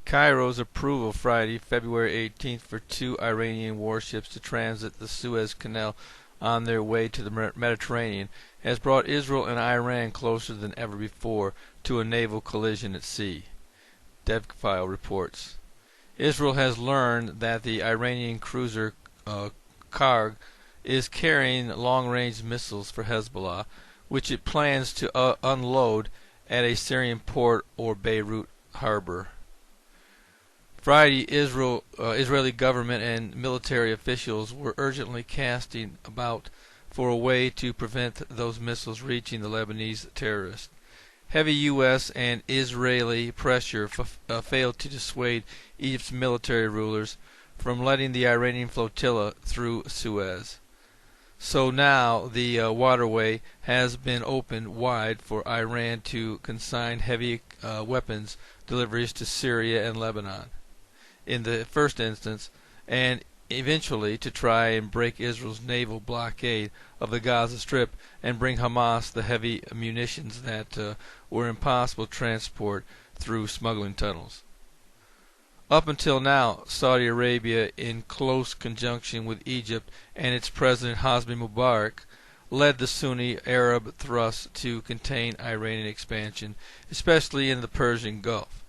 Cairo's approval Friday, February 18th, for two Iranian warships to transit the Suez Canal on their way to the Mediterranean has brought Israel and Iran closer than ever before to a naval collision at sea, debkafile reports. Israel has learned that the Iranian cruiser Kharg is carrying long-range missiles for Hizballah, which it plans to unload at a Syrian port or Beirut harbor. Friday, Israeli government and military officials were urgently casting about for a way to prevent those missiles reaching the Lebanese terrorists. Heavy U.S. and Israeli pressure failed to dissuade Egypt's military rulers from letting the Iranian flotilla through Suez. So now the waterway has been opened wide for Iran to consign heavy weapons deliveries to Syria and Lebanon in the first instance, and eventually to try and break Israel's naval blockade of the Gaza Strip and bring Hamas the heavy munitions that were impossible to transport through smuggling tunnels. Up until now, Saudi Arabia, in close conjunction with Egypt and its President Hosni Mubarak, led the Sunni Arab thrust to contain Iranian expansion, especially in the Persian Gulf.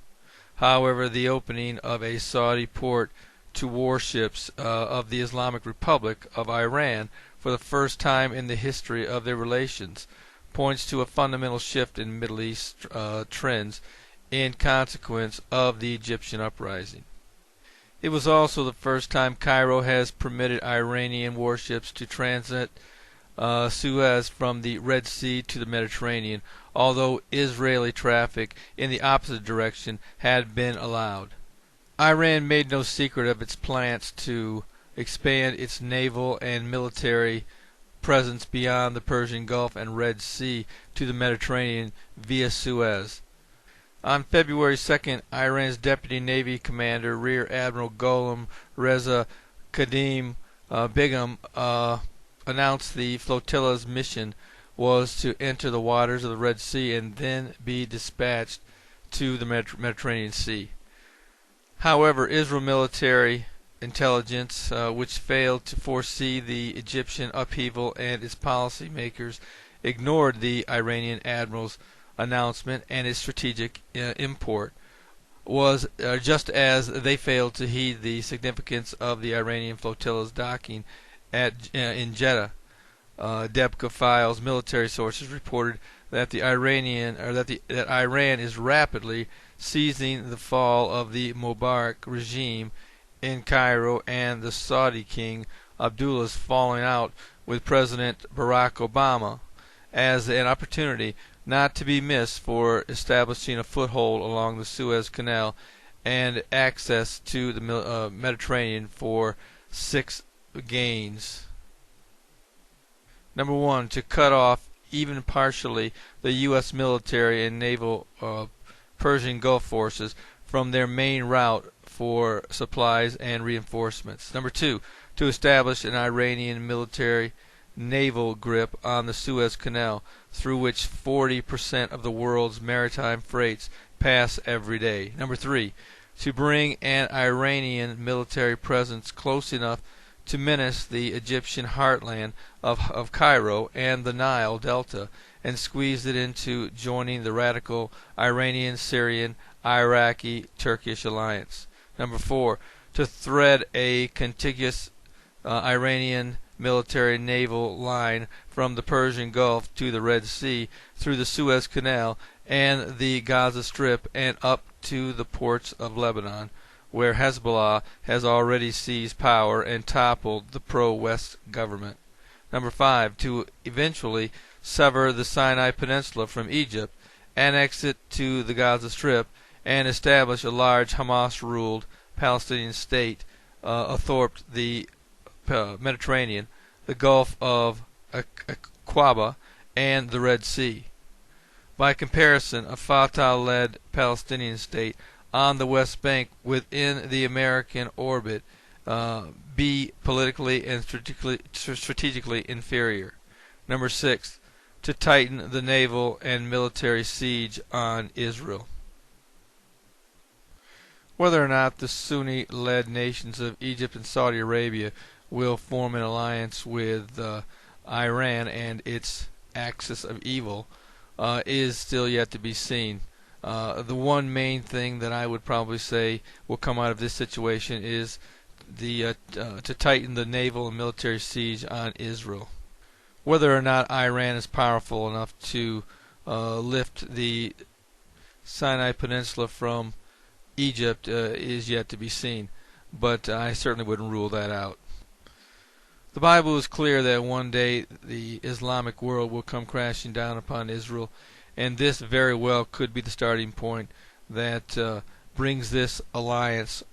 However, the opening of a Saudi port to warships of the Islamic Republic of Iran for the first time in the history of their relations points to a fundamental shift in Middle East trends in consequence of the Egyptian uprising. It was also the first time Cairo has permitted Iranian warships to transit Suez from the Red Sea to the Mediterranean, although Israeli traffic in the opposite direction had been allowed. Iran made no secret of its plans to expand its naval and military presence beyond the Persian Gulf and Red Sea to the Mediterranean via Suez. On February 2nd, Iran's Deputy Navy Commander, Rear Admiral Gholam Reza Kadim Begum, announced the flotilla's mission was to enter the waters of the Red Sea and then be dispatched to the Mediterranean Sea. However, Israel military intelligence, which failed to foresee the Egyptian upheaval and its policymakers, ignored the Iranian admiral's announcement and its strategic import, was just as they failed to heed the significance of the Iranian flotilla's docking in Jeddah. Debkafile's military sources reported that that Iran is rapidly seizing the fall of the Mubarak regime in Cairo and the Saudi king Abdullah's falling out with President Barack Obama as an opportunity not to be missed for establishing a foothold along the Suez Canal and access to the Mediterranean for 6 gains. Number 1, to cut off, even partially, the U.S. military and naval Persian Gulf forces from their main route for supplies and reinforcements. Number 2, to establish an Iranian military naval grip on the Suez Canal, through which 40% of the world's maritime freights pass every day. Number 3, to bring an Iranian military presence close enough to menace the Egyptian heartland of Cairo and the Nile Delta and squeeze it into joining the radical Iranian, Syrian, Iraqi, Turkish alliance. Number 4, to thread a contiguous Iranian military naval line from the Persian Gulf to the Red Sea through the Suez Canal and the Gaza Strip and up to the ports of Lebanon, where Hizballah has already seized power and toppled the pro-West government. Number 5, to eventually sever the Sinai Peninsula from Egypt, annex it to the Gaza Strip, and establish a large Hamas-ruled Palestinian state athwart the Mediterranean, the Gulf of Aqaba, and the Red Sea. By comparison, a Fatah-led Palestinian state on the West Bank within the American orbit be politically and strategically inferior. Number 6, to tighten the naval and military siege on Israel. Whether or not the Sunni-led nations of Egypt and Saudi Arabia will form an alliance with Iran and its axis of evil is still yet to be seen. The one main thing that I would probably say will come out of this situation is to tighten the naval and military siege on Israel. Whether or not Iran is powerful enough to lift the Sinai Peninsula from Egypt is yet to be seen, but I certainly wouldn't rule that out. The Bible is clear that one day the Islamic world will come crashing down upon Israel, and this very well could be the starting point that brings this alliance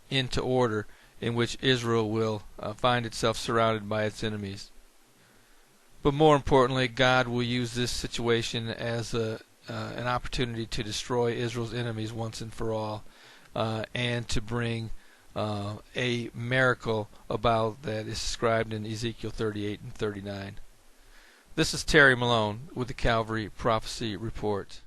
into order, in which Israel will find itself surrounded by its enemies. But more importantly, God will use this situation as an opportunity to destroy Israel's enemies once and for all, and to bring a miracle about that is described in Ezekiel 38 and 39. This is Terry Malone with the Calvary Prophecy Report.